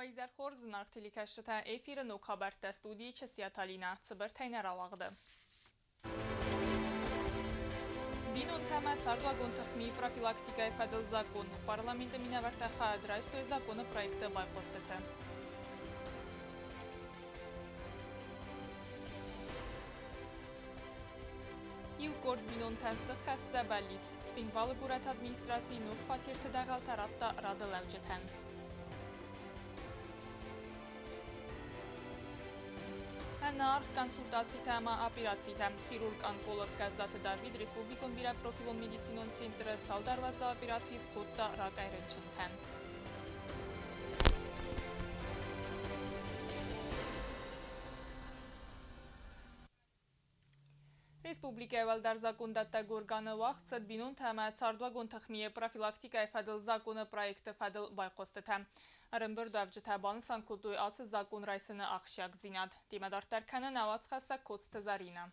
Вайзер Хорзын артеликашта эфиры нук хабарта студии часияталина цыбыртайнар алағды. Бинун тәмәт сардвагон тахми профилактика фадыл закон. Парламенты минавартаха драйстой закона проекты байқостыты. Юкорд бинун тәнсі хәссә бәліц. Цфинвалы гурат администрации нук фатирты дағал таратта рады ләвжетән. Նարխ կոնսուլտացի թեմա ապիրացի թեմ խիրուրգ անկոլոգ գազատը դարվիդ Ռեսպուբլիկոն բիրա պրոֆիլոն մեդիցինոն ցենտրը ցալ դարվազա ապիրացի սկոտտա ռակայրեն չնթեն։ Республика Валдар закон датта горганы вақт бинун тәмә цардвагон тахмие профилактика фадыл законы проекты фадыл байқостыты. Арымбір давжы табаны санкултуй асы закон райсыны ақшак зинад. Демадарттар кәні навац қаса коцты зарина.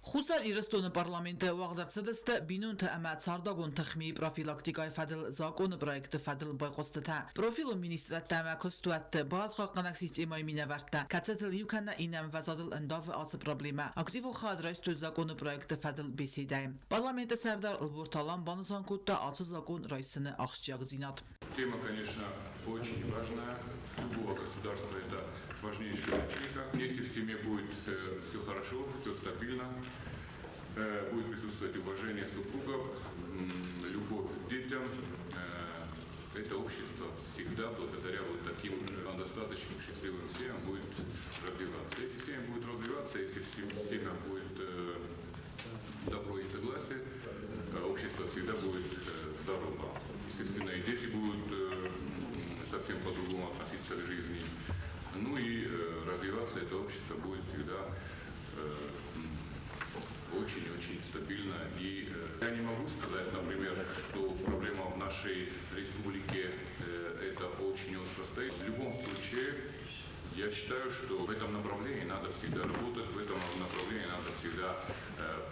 خصوصا ایرستون پارلمانت وقت سدست بینون تأمه صارداغون تخمی پروفیلاکتیکای فدل زاکون پروژه فدل بایقسته پروفیل مینیسترات تأمه کستوات بعد خالقانک سیستمی مینورده کتسل یوکن اینم وزادل انداف آس پروبلما اکتیو خاد رئیس تو زاکون پروژه فدل بسیده پارلمانت سردار البرتالان بانسان کوتا آس زاکون رئیسن آخشیاق زیناد. Тема, конечно, очень важная. Любого государства это важнейшая ячейка. Если в семье будет все хорошо, все стабильно, будет присутствовать уважение супругов, любовь к детям, это общество всегда благодаря вот таким достаточно счастливым семьям будет развиваться. Если семья будет развиваться, если семья будет добро и согласие, общество всегда будет здорово. Естественно, и дети будут совсем по-другому относиться к жизни. Ну и развиваться это общество будет всегда очень-очень стабильно. И я не могу сказать, например, что проблема в нашей республике это очень остро стоит. В любом случае, я считаю, что в этом направлении надо всегда работать, в этом направлении надо всегда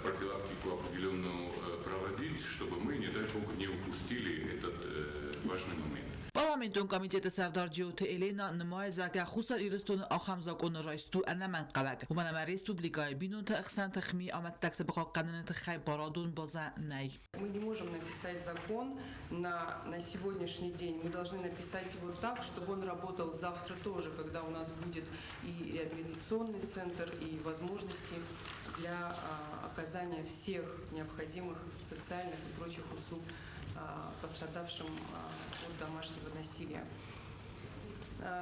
профилактику определенную проводить, чтобы мы, не дай бог, не упустили этот важный момент. Parlamentun komiteti serdar Cevdet Elena nümayize که خصوصا ایرستون آخام زاکون رایستو انا من قلق و من республикой бинун تأخسان تخمي آمد تكتب قانون تخي بارادون база نی. Мы не можем написать закон на сегодняшний день. Мы должны написать его так, чтобы он работал завтра тоже, когда у нас будет и реабилитационный центр, и возможности для оказания всех необходимых социальных и прочих услуг пострадавшим от домашнего насилия.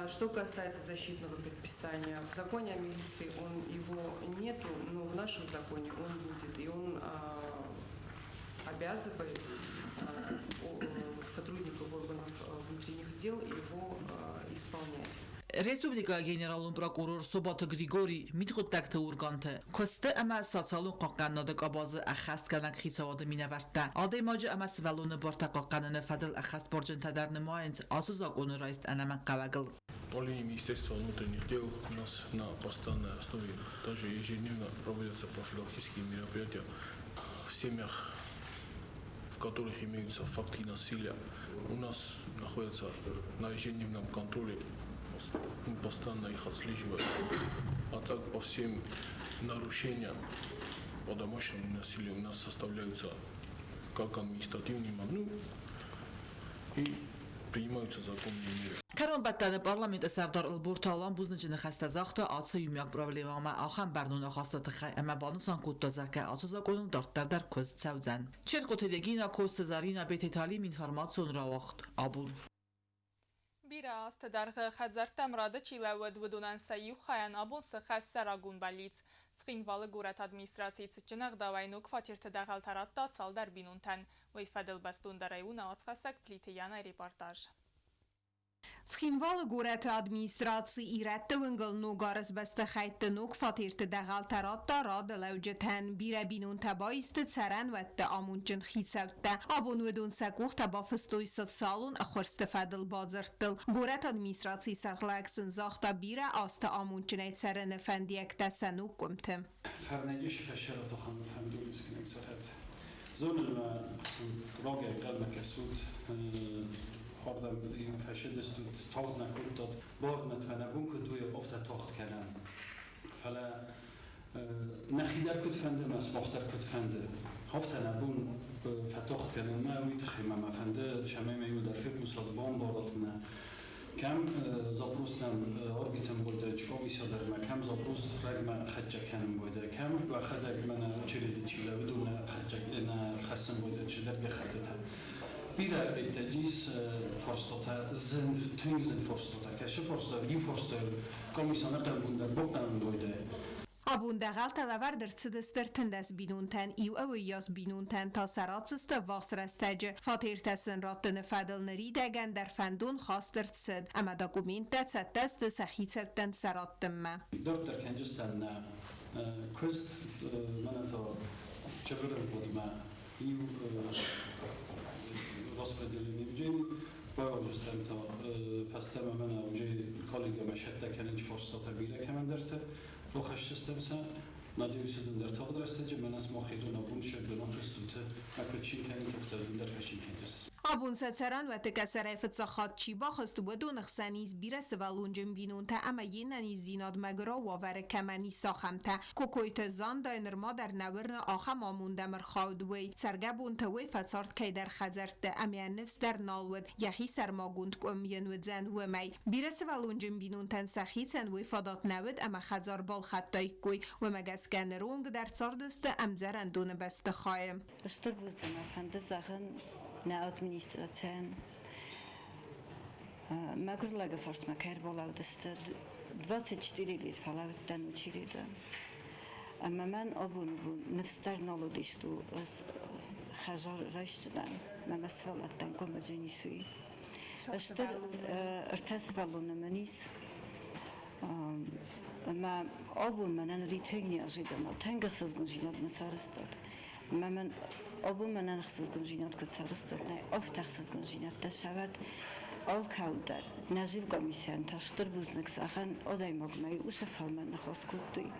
Что касается защитного предписания, в законе о милиции его нету, но в нашем законе он будет, и он обязывает сотрудников органов внутренних дел его исполнять. Республика генералун прокурор Собата Григорий митхот такта урганте косته اما سالسالون قاقن نادک آباز اخست کنک خیسواد مینورده آده ماجه اما سوالون بارتا قاقنن فدل اخست برجن تدر نماینت آسوزاقون رایست انمن قوگل. Управление Министерства внутренних дел у нас на постоянной основе даже ежедневно проводятся профилактические мероприятия в семьях, в которых имеются факты насилия. У нас находятся на ежедневном контроле, мы постоянно их отслеживаем, а так по всем нарушениям по домашнему насилию у нас составляются как административные мамну и принимаются законные меры. کران بدتر پارلمانت سردار البرتالان بوزنجن خسته زاخته آسا یومیاک پروبلما ما آخام برنونه خواسته تخی اما بانوسان کود تازه که آسوزا کنون دارتر در کز سوزن چه قطعیگینا کوست زارینا بیت تعلیم اینفرماسیون را وقت آبول Бира аст дарғы хадзартам рады чилавад вдунан саю хаян абос хас сарагун балиц. Цхинвалы город администрации цичинах давайну квартирты дағал таратта цалдар бинунтан. Вайфадыл бастун дарайуна ацхасак плитияна репортаж. Цхинвалы город администрации иратты выңгыл нугарыз басты хайтты нук фатирты дағал таратта рады ләуджетән бира бинун табайысты царан вәтті амунчын хисавтты. Абун ведун сәкух таба фыстуй сатсалун ахырсты фәділ базырттыл. Город администрации сақлаксын зақта бира асты амунчын әйтсәрін фәндиекті сәнук көмті. Фәрнәгеші фәшәрі тоқанды фәмдуын іскінек сәрәт. Зонын ва раға қалма кәсуд خوردم این فشد است تاخت نکرد داد بار نتوانم که دوی افت تاخت کردم فلا نخیدر کد فنده مسمختر کد فنده هفت نبون فتاخت کردم ما وید خیمه مفنده شمه میول در فکر مصادبان باراتنا کم زابروستم آربیتم بوده چکا بیسا در ما کم زابروست رگم خجه کنم بوده کم و خدک من چریدی چیله بدون خجه خسن بوده چه در بخدتم بیره ایتاجیس فرستاته زن تنگ زن فرستاته کشه فرستاته ی فرستاته کمیسانه قلبون در بقدم بوده Abun dağal talavardır çıdыстır tındas binuntan iu avı yaz binuntan ta saratsıstı vaxsrastacı fatirtesin rattını fadılnıri degen der fendun xastır çıd ama dokumenta çattastı sahitsevten sarattımma. دکتر کنجستن کست من تا چبرم بودم ایو rozpodzielenie w dzień, położyłem to fastema mana udział kolega maszetta kanęć forstota bile kamenderte lochasz system sa nadzieję się do tego dreszcie mana smochidu na bunsze do noktostute akrocin kanik wtedy der fashin kanjes Abun saçaran ve tekasere fıtsaxat çiba xastu bedun xsaniz bire svalunjin binunta ama yenani zinad magra waver kamani saxamta kokoyte zanda enerma der navrna axam amundemir xawdwey sergabun tawey fatsart kayder xazerte amian nefs der nalwed yahi sermagund komyen wedzan wemay bire svalunjin binuntan saxitsen we fadat nawed ama xazar bal xattay koy ve magaskan rung der sardeste amzaran dun beste xayem Штырбыздан афанды захын на администрациян магурлага форс макер болавдысты 24 лет фалавыттан училиді. Ama mən abun bu nefsler nalı diştu az hajar raştıdan memasvalattan komaceni suyu. Aştır ertes valunu menis. Ama abun menen ritegni ajidam. Tengarsız gunjinat mesaristad. من آبون من نخصوص گنجینات کد سرستاد نه افتخصوص گنجینات تشود آل کودر نجیل کمیسیان تاشتر بزنک سخن آدای مگمای اوش فالمن نخواست کدی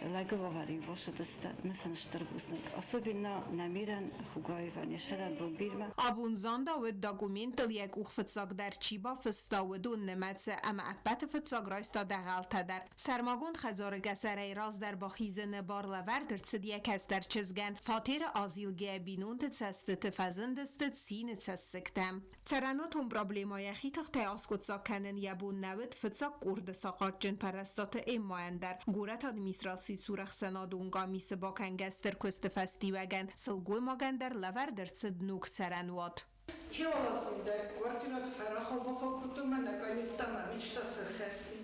لگه واری باشه دسته مثلا شتر بزنک особенно نمیرن خوگای و نشرن بمبیرم Abun zanda ve dokumental یک اوخ فتساق در چیبا فستا و دون نمتسه اما اپت فتساق رایستا دغالتا در سرماگون خزار گسره راز در باخیز نبار لوردر تسد یک از در چزگن فاتیر آزیلگه بینون تسست تفزندست سین تسسکتم ترانوتون پرابلیمای خیتاق تیاس کتساق کنن یبون نوید فتساق قرد ساقات جن پرستات ایمان در گورت ادمیسراسی سورخ سنادونگا میسه با کنگستر کست فستی وگن سلگوی ماگن در لوردر تسد نوک ترانوات Хилосу да квартират фарахо бохо кутума наконец-то мечта сохрасли.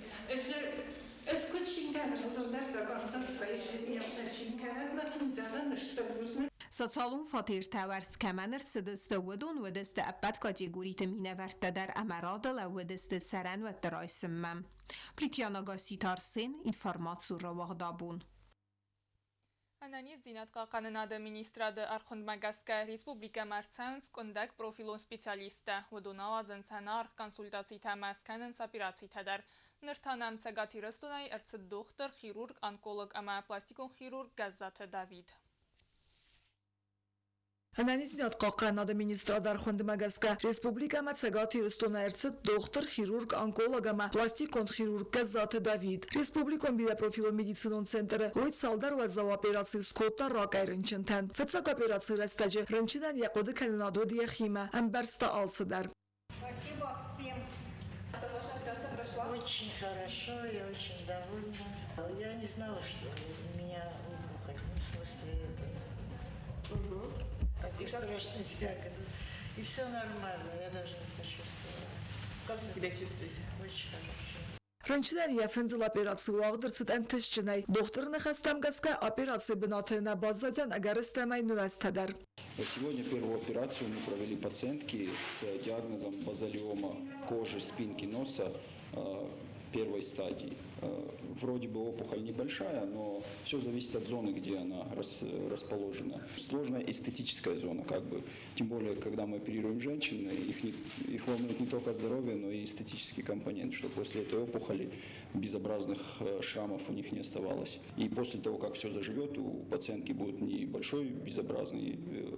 Эскучинган удобно программса своей жизни отношения на цензуру что нужно. Սոցիալում ֆատիր տավարս կամանր սդստը վդուն վդստը ապատ կատեգորի տմինը վարտադար ամարադը վդստը ծարան ու տրայսմամ։ Պրիտյանագասի տարսին ինֆորմացու ռավաղդաբուն։ Անանի զինատկա կաննադը մինիստրադը արխոնդ մագասկա Ռեսպուբլիկա մարցայունց կոնդակ պրոֆիլոն սպեցիալիստը վդունավա ձնցանա արխ կոնսուլտացի թամասկանն սապիրացի թադար նրթանամ ցագատի ռստոնայ արցդ դոկտոր խիրուրգ անկոլոգ ամա պլաստիկոն խիրուրգ գազզաթը Դավիթ Անանիզնյատ կաղկանադը մինիստրադար խոնդմագասկա Ռեսպուբլիկա մացագատի ռստոնայրցը դողտր խիրուրգ անկոլոգամա պլաստիկոն խիրուրգ գազզաթը Դավիթ Ռեսպուբլիկոն բիրա պրոֆիլո մեդիցինոն ցենտրը ոյց սալդար ու զավապերացի սկոտա ռակայ ռնչընթան ֆծակ օպերացի ռստաջը ռնչինան յակոդը կաննադո դիախիմա ամբարստա ալսդար Спасибо всем. Ваша операция прошла? Очень хорошо, я очень довольна. Я не знала, что у меня опухоль, ну, в смысле, такой страшный диагноз. И все нормально, я даже не почувствовала. Как вы себя чувствуете? Очень хорошо. Ռնչինան եվնձլ օպերացի ու աղդրցդ ընթս չնայ դողտորնը խաստամ գասկա օպերացի բնաթենա բազազյան ագարստամայ նուաստադար Сегодня первую операцию мы провели пациентке с диагнозом базалиома кожи, спинки носа. первой стадии. Вроде бы опухоль небольшая, но все зависит от зоны, где она расположена. Сложная эстетическая зона, как бы. Тем более, когда мы оперируем женщин, их волнует не только здоровье, но и эстетический компонент, что после этой опухоли безобразных шрамов у них не оставалось. И после того, как все заживет, у пациентки будет не большой безобразный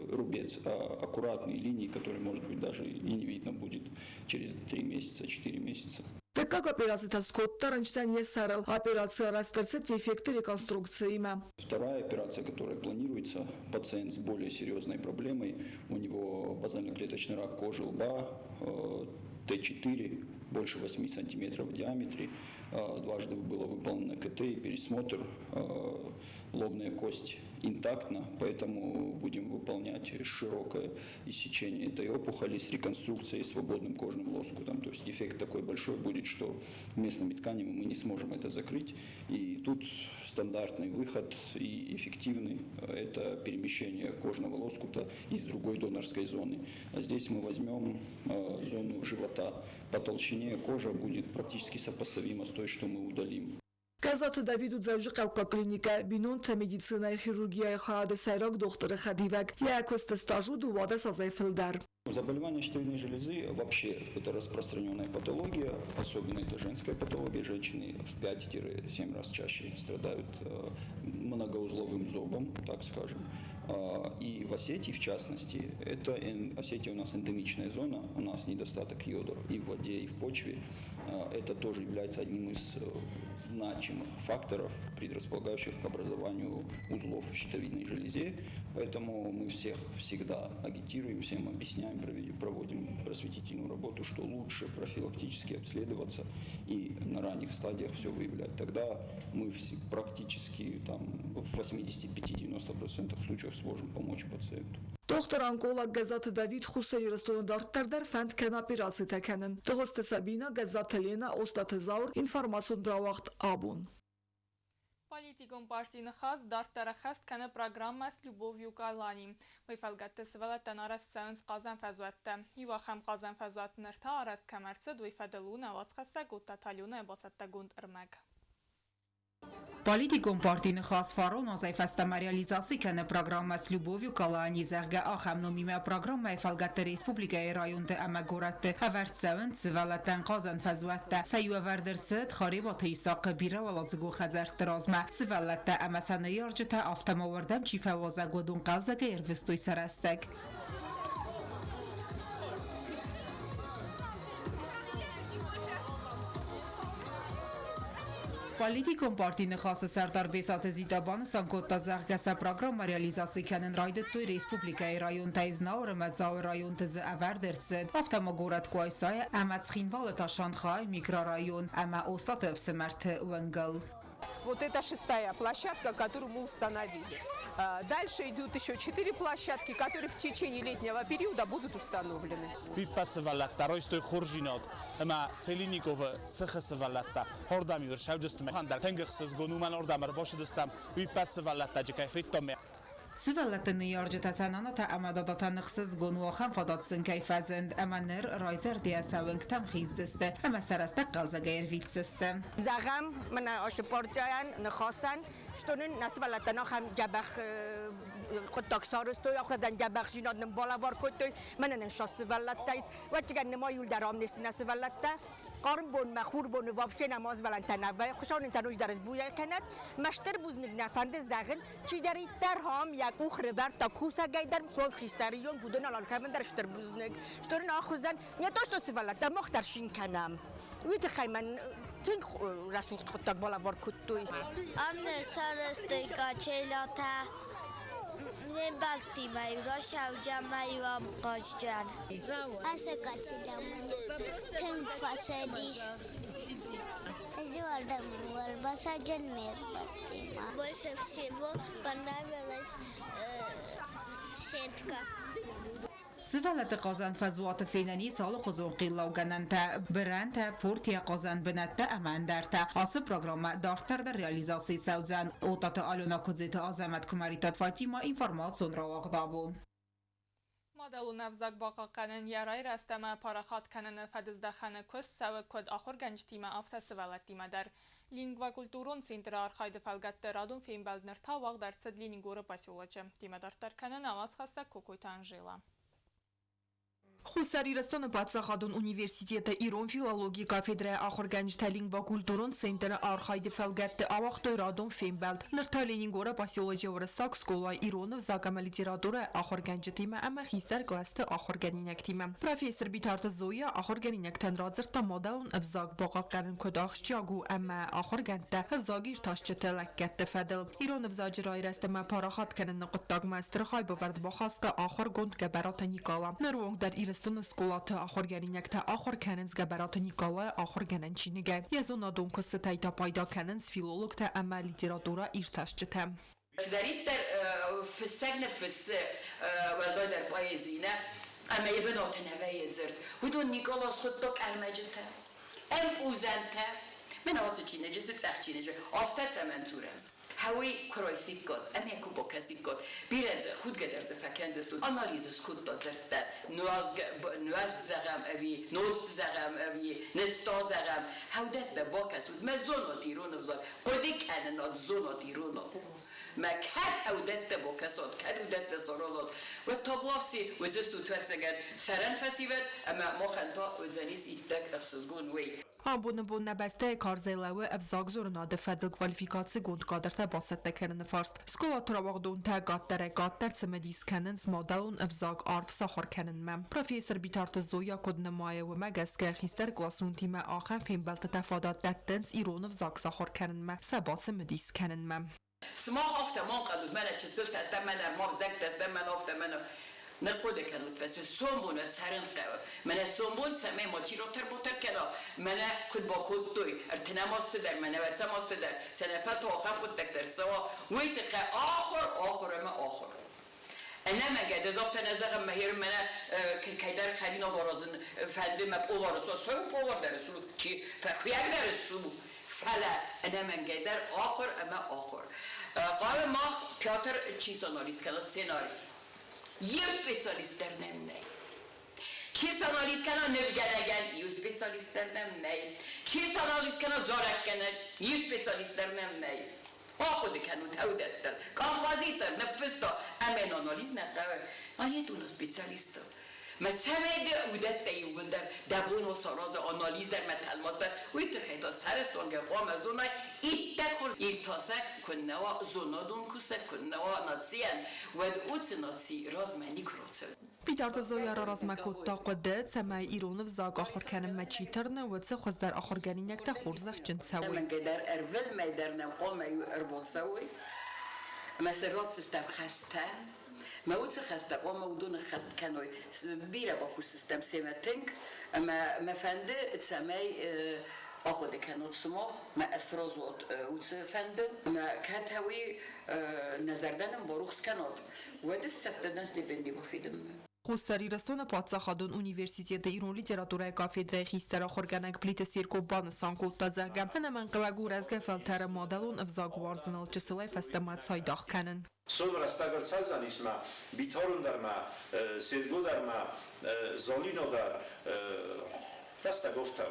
рубец, а аккуратные линии, которые, может быть, даже и не видно будет через 3 месяца, 4 месяца. Так как операция скотта раньше не сарал, операция растерца дефекты реконструкции има. Вторая операция, которая планируется, пациент с более серьезной проблемой, у него базально-клеточный рак кожи лба, Т4, больше 8 сантиметров в диаметре, дважды было выполнено КТ и пересмотр, лобная кость интактна, поэтому будем выполнять широкое иссечение этой опухоли с реконструкцией свободным кожным лоскутом. То есть дефект такой большой будет, что местными тканями мы не сможем это закрыть. И тут стандартный выход и эффективный – это перемещение кожного лоскута из другой донорской зоны. А здесь мы возьмем зону живота. По толщине кожа будет практически сопоставима с той, что мы удалим. Казаты Давиду Завжикавка клиника бинунт медицина хирургия хады сайрак доктора Хадивак якости стажу дувада сазайфилдар. Заболевание щитовидной железы вообще это распространенная патология, особенно это женская патология. Женщины в 5-7 раз чаще страдают многоузловым зобом, так скажем. И в Осетии, в частности, Осетия у нас эндемичная зона, у нас недостаток йода и в воде, и в почве. Это тоже является одним из значимых факторов, предрасполагающих к образованию узлов в щитовидной железе. Поэтому мы всех всегда агитируем, всем объясняем, проводим просветительную работу, что лучше профилактически обследоваться и на ранних стадиях все выявлять. Тогда мы практически в 85-90% случаев сможем помочь пациенту. Доктор-онколог Газаты Давид Хусери Ростонодардар фанд кен операции такенен. Тогосты Сабина Газата Лена Остатызаур информацион дравахт абун. Политикум партийны хас дарттара хаст кәне программа с любовью к Алани. Вайфалгатты сывалаттан араст сәуінс қазан фәзуатты. Ива хам қазан фәзуаттын ырта араст кәмәрцid вайфадылуна вацқаса гутта талюна бацатта гунд ырмәг. Политикум партийны хас фарон азайфастама реализации кәне программа с любовью к Алани зәғге ахамну миме программа Вайфалгатты республикայի районды әмәгоратты әвәрт сәуін сывалаттан қазан фәзуатты. Сәйуә вәрдірцid خاربات ایساق بیره ولازگو خزرت رازمه سوالت امسانه یارجتا آفتماوردم چی فوازه گودون قلزگه ایروستوی سرستگ Политикум партийны хасы Сәрдар Бесаты Зидабаны Санкотта зәғгәсә программа реализации кәнін райдыттой республикայի район тәйзнауыр мәдзауыр район тізі әвәрдірцid. Автомагорат куайсай әмәд схинвалы Ташанхай микрорайон әмә остатыв сымәрті уэнгл. Вот это 6-я площадка, которую мы установили. Дальше идут еще 4 площадки, которые в течение летнего периода будут установлены. Ройстой Хоржинот, Селиникова, Сахасавалата, Хордамир, Шавджестам, Хандар, Тенгахсас, Гонуман Ордамар, Бошедестам, Випасавалата, Джекайфитоме. سوالتن یارجت سنانات امدادات نخصص گنو خم فداتسن کیفزند امنر رایزر دیا سوینگ تمخیز دسته اما سرسته قلزه گیر ویتسسته زغم من آشپارتیان نخواستن شتونن نسوالتن خم جبخ قطاکسارستو یا خودن جبخ جیناد نبالا وار کتوی من نشاس سوالتایس و چگه نمایول درام نیست نسوالته قارن بون مخور بون وابشه نماز بلند تنوع خوشان انتنوش درز بویا کند مشتر بوز نفند زغن چی داری در هم یک اخر ور تا کوسا گیدر سوال خیستریون بودن الان کمن در شتر بوزنگ شترن آخوزن نیتاش تو سوالت در مخترشین کنم ویت خیمن تینگ رسول خود بالا وار کتوی آمن سرستی کاچلاتا نبالتی مایورا شوجا مایوام قاشجان اسه کاچلام تنگ فاسدیس ازوالدم والباسا جن میربطی больше всего понравилась сетка. سوالت قازن فزوات فینانی سال خزون قیلا و گننت برنت پورتیا قازن بنت امان درت آس پروگرام دارتر در ریالیزاسی سوزن اوتات آلونا کزیت آزمت کماریتات فاطیما اینفرماسیون را واقع دابون. مادلو نفزاق باقا قنن یارای رستمه پاراخات کنن فدزدخانه کس سوه کد آخر گنج تیمه آفتا سوالت تیمه در لینگوا کلتورون سینتر آرخاید فلگت رادون فیم بلدنر تا واق در صد لینگوره پاسیولچه تیمه در ترکنن آواز خسته کوکوی تانجیلا. Խուսարի ռստոնը բացախադուն ունիվերսիտետը իրոն ֆիլոլոգի կաֆեդրայ ախորգանջթա լինգվա կուլտուրոն սենտերը արխայդի ֆելգետտը ավախտոյ ռադոն ֆիմբելդ նրթալինին գորը պասիոլոջի որսակ սկոլա իրոնը վզակամը լիտերատուրը ախորգանջը թիմը ամը խիստար գլաստը ախորգանինակ թիմը պրոֆեսոր բիթարտը զոյա ախորգանինակ թանրածրտա մոդալուն վզակ բողակարն կոդ ախշճագու ամը ախորգանտը վզագիր տաշճտը լակկետտը ֆեդել իրոնը վզաջրայ ռեստեմը պարախատ կնն նկտակ մաստր խայ բվարդ բոխաստը ախորգոնդ կբարատը նիկալա նրվոնք դար Իրստոնը սկոլատը ախորգանինակ թա ախորգանենց գաբարատը նիկալա ախորգանանչինիգե Եզոնա դոնքոստը թայտա պայդա կանենց ֆիլոլոգ թա ամա լիտերատուրա իր տաշճտը Զդարիտեր ֆսսագնը ֆսսը վալդոյդար պայեզինը ամա եբնոթն հավայ եզրտ Հուդոն նիկոլոս խոտոք արմաջըտը Եմ ուզանտը Մեն ոցուչինը ջսը ծախչինը Ովտաց ամենցուրը Հավի քրոյսիկ կոդ, ամյակու բոքասիկ կոդ, բիրենձը խուտ գդերձը ֆակենձը ստուդ, անալիզը սկուտ տոծրտը, նուազ զաղամ ավի, նոստ զաղամ ավի, նստո զաղամ, հավդետը բոքասուդ, մե զոնոտ իրունը վզակ, կոդիկ աննոտ զոնոտ իրունոտ, մե կար հավդետը բոքասոտ, կար հավդետը սորոզոտ, ու տոբլովսի ուզստու թվեցեգեն, սարան ֆասիվետ, ամա մոխանտո ուզանիս իտտակ ըխսզգուն վեյ. Ամբոնը բոննաբեստե կարզելավը əvzaq zorundadır fədil kvalifikasi gund qadırtə basətdəkərini farst. Skola travaqdun tə qattərə qattər cimədiskanınız modalun əvzaq arf saxar kəninmə. Profesor bitartı zoya kodna mayevi məgəskə xistər klasun timə axən fembəltə təfadat dəttəns iron əvzaq saxar kəninmə. Səbatı mədiskanınmə. Smaq afta man qadud mənə çisil təstəm mənə, mağzək təstəm mənə afta mənə. نقوده كانوا تفسر سومبون تسرن قوي من سومبون سمي ماچی رو تر كلا من كل باكود توي ارتنا ماستدر من واتسا ماستدر سنفات آخر بود تكتر سوا ويتقى آخر ما آخر أنا ما قد زفت نزغ مهير من كيدر خلينا ورازن فهد مبقو ورسو سو باور درسو چی فخيار درسو فلا أنا من قدر آخر أما آخر قال ما بياتر چی سانالیز کلا سيناري یه سپیشالیستر نمی چی سانالیز کنه نمیگن یه سپیشالیستر نمی چی سانالیز کنه زارک کنه یه سپیشالیستر نمی آخوده کنه تودتر کامپازیتر نفستا امن آنالیز نکره آنیه دونه سپیشالیستا متسمعه اودت دیوبل در دبون و سراز آنالیز در متلماس در وی تخیطا سرستان که قوام از دونای ایتکل ایرتاسک کننوا زونادون کسک کننوا ناتسیان و دوت ناتسی رازمانی کروتسه بیدارت زویا را رازمکوت تا قدرت سمای ایرون و زاگ آخر کنم مچیترنه و تسه خوز در آخر گنینک تا خورزخ جن سوی من قدر ارول میدرنم قوم اربوت سوی مثل رات سیستم خسته موت خسته و مودون خست کنوی بیره با کو سیستم سیمتینگ ما فنده تسمای آقای کنات سماخ ما اسراز و فنده ما کتوی نظردنم باروخس کنات و دست سفتنس دیبندی بفیدم Խուսարի ռստոնը պատսախադուն ունիվերսիտետը իրոն լիտերատուրայի կաֆեդրայի խիստերա խորգանակ պլիտես երկու բանը սանկուլտա զաղգամ հնաման կլագուր ազգա ֆալթարը մոդալուն վզագ վարզնալ ճսլայ ֆաստամատ սայդախ կանն Sonra rastagărțaza nisma, bitorul darma, sergo darma, zolino dar, rastagovtav.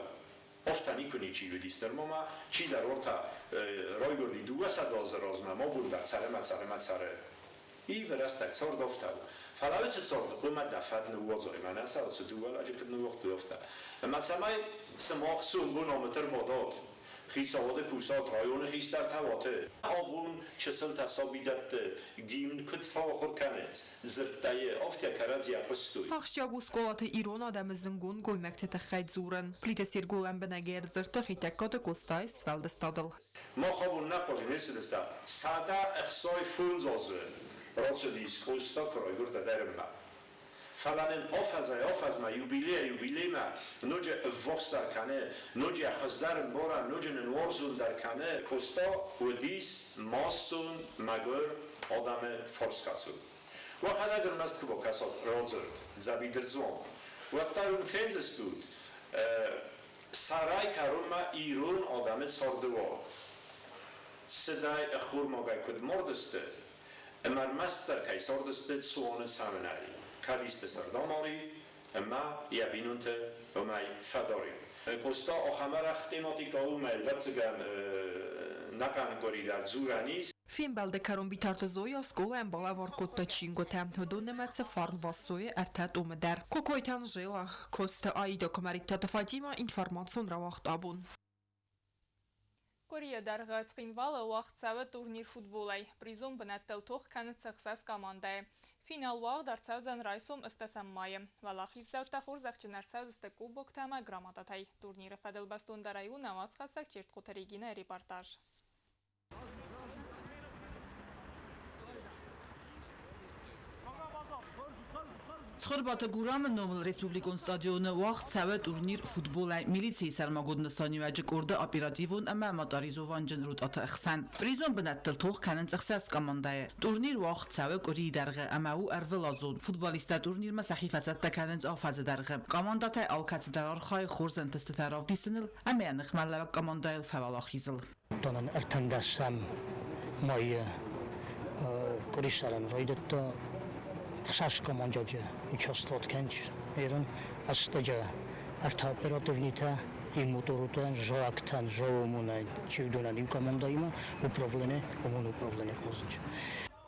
Ofta niko niči ljudi strmoma, či dar orta rojgordi duga sa doza rozma, mogur da care. I wyrastać cordowtał. Falałycy cordo, była dafadny ułodzoj, ma nasa od sytuacji, a dziewczyny ułożdowta. Ma samaj samoch sumbu nometr modot. Chysałody pusa trajony chystar tawoty. Obun czesel ta sobidat gimn kutfa ochorkanec. Zrtaje ofta karazja postój. Ախշյագու սկոլատը իրոն ադամը զնգուն գոյմակտե տխայ զուրն։ Պլիտես երգուլան բնագեր զրտը խիտակոտը կոստայ սվալդը ստադլ։ Մոխավուն նապոժ մեսիդստա, սադա էխսոյ ֆունզոզն, ռոցդիս կոստա կրոյգուր դերմա։ Falanen ofazma, jubilema, nođe vostar kane, nođe xazdaren bora, nođe orzun dar kane, kosta udis mastun magor odame forskacu. Waxada gırmast kubo kasot rozert, zabiderzon. Waxtarun fenzestud, saray karunma irun odame sorduvo. Seday xurmogay kud mordeste, emar master kay sordeste suonet samenari. Kaliste Sardamari, ma Yabinunte, Omai Fadori. Costa Ohamarach tematikայում էլ վրցգան նական կորիդար Զուրանիս Финбалде карумбитарты зоя скола балавар котта чингота. Донемеце фарн васоя эртат умедер. Кокойтан жила. Коста аида комариктата Фатима информацион равахт абун. Կորիա դարգացին վալը ուաղցավը տուրնիր ֆուտբոլայ, պրիզում բնատել թող կանը ծխսաս կամանդ է։ Ֆինալ ուաղ դարձավ զան ռայսում ըստասամ մայը, վալախից զավտախոր զաղջնարցավ զստը կուբոք թամա գրամատաթայ, տուրնիրը ֆադել բաստուն դարայու նավաց խասակ չերտ խոտերիգինը ռիպարտաժ։ Ցխորբատը գուրամը նոմլ ռեսպուբլիկոն ստադիոնը ուաղ ցավը տուրնիր ֆուտբոլ է միլիցիի սարմագոդնը սանյվաջը կորդը ապիրատիվուն ամա մոտարիզովան ջնրուտ աթը ըխսան պրիզոն բնատել թող կանն ծխսաս կամանդայ տուրնիր ուաղ ցավը կորի դարգը ամաու արվելազոն ֆուտբոլիստա տուրնիր մասախիֆացած տականց աֆազը դարգը կամանդատայ ալքացը դարար խայ խորզն տստարավ դիսնլ ամյանախ մալավ կամանդայլ ֆավալախիզլ տոնն արտանդասամ մայը կորիսարան ռոյդտը Քսաշ կոմանջոջը իչոստոտ քենչ երն աստոջա արտապերատիվնիտա իմ մոտորուտան ժոակտան ժոումունայն չուդոնան իմ կոմանդայիմը ուպրովլենե օմոն ուպրովլենե խոզնչ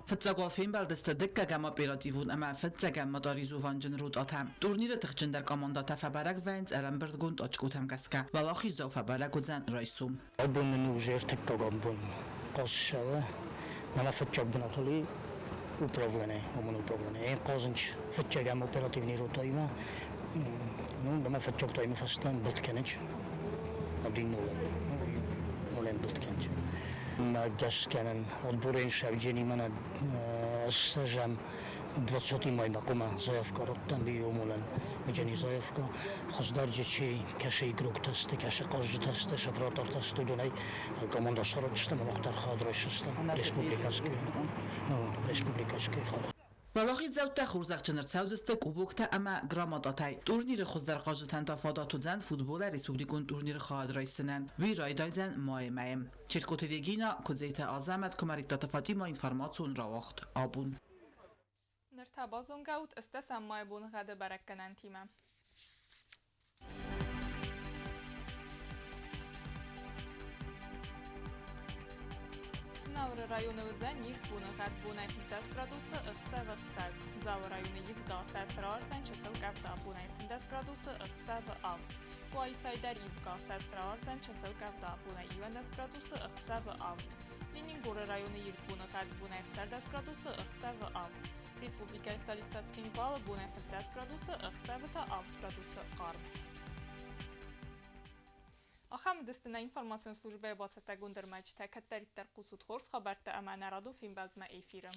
Ֆծագալ ֆինբալդստը դկկա գամ օպերատիվուն ամա ֆծագամ մոտարիզովան ջնրուտ աթամ տուրնիրը թղջնդար կոմանդատա ֆաբարակ վայնց արամբրդգուն տոչկութամ կասկա վալախի զով ֆաբարակոզան ռայսում Աբոնն ուժեր թկկագամբուն կոսշավը նալաֆճաբնատոլի Управление, управление. Казанч фетчагам оперативный ротайма. Ну, дома фетчагтайма фастан билткенич. Один нолен билткенич. Маджасканан отборен шавджени мана сажам 20 май бакума заявка роттан биомулан. Меджани заявка хоздарджичи каши игрок тасты, каши казжы тасты, шафратар тасты дунай команда сарочтам мохтар хадрашстам республикаский. Республикаский хад. Валахи заута хурзахчнар цаузсты кубокта ама грамадатay турниры хоздар қажытан тафадатудзан футбола республикон турниры хадрайсынан ви райдайзан маемаем черкотерегина козейта азамат комариктата Фатима информацион равахт абун Ныртабазон гаут ыстасам майбун гады баракканан тима Знавры районы выдзан их бунагат бунай 15 градусы ықса вықсаз. Завы районы евда сәстірарцан часыл кавда бунай 15 градусы ықса в авт. Куай сайдар евга сәстірарцан часыл кавда бунай 20 градусы ықса в авт. Ленингоры районы ев бунагат бунай 10 градусы ықса в авт. Республика столицацкин валы бунай 15 градусы ықса в авт градусы қарб. Ахам дыстына информацион службе бацата гундермач та каттариттар қусуд хорс хабарта амана раду финбалдма эфирі.